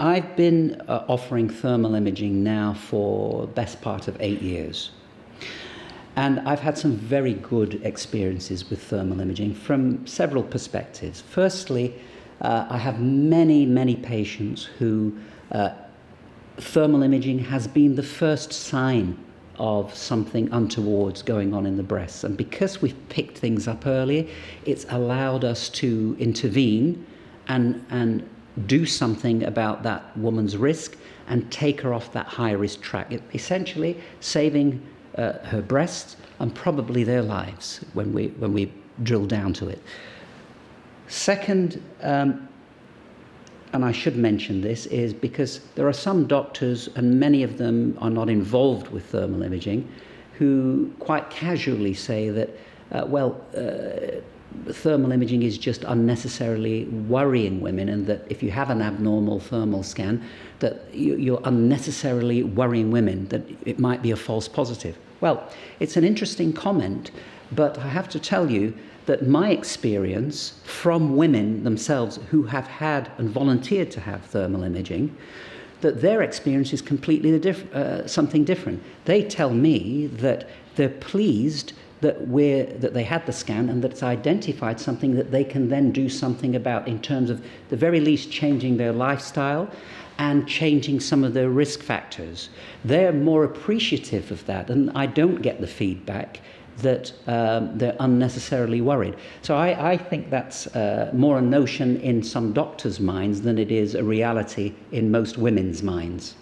I've been offering thermal imaging now for the best part of 8 years. And I've had some very good experiences with thermal imaging from several perspectives. Firstly, I have many patients who thermal imaging has been the first sign of something untoward going on in the breasts. And because we've picked things up early, it's allowed us to intervene and do something about that woman's risk and take her off that high-risk track, essentially saving her breasts and probably their lives when we drill down to it. Second, and I should mention this, is because there are some doctors, and many of them are not involved with thermal imaging, who quite casually say that, thermal imaging is just unnecessarily worrying women, and that if you have an abnormal thermal scan, that you're unnecessarily worrying women, that it might be a false positive. Well, it's an interesting comment, but I have to tell you that my experience from women themselves who have had and volunteered to have thermal imaging, that their experience is completely something different. They tell me that they're pleased that they had the scan and that it's identified something that they can then do something about, in terms of the very least changing their lifestyle and changing some of their risk factors. They're more appreciative of that, and I don't get the feedback that they're unnecessarily worried. So I think that's more a notion in some doctors' minds than it is a reality in most women's minds.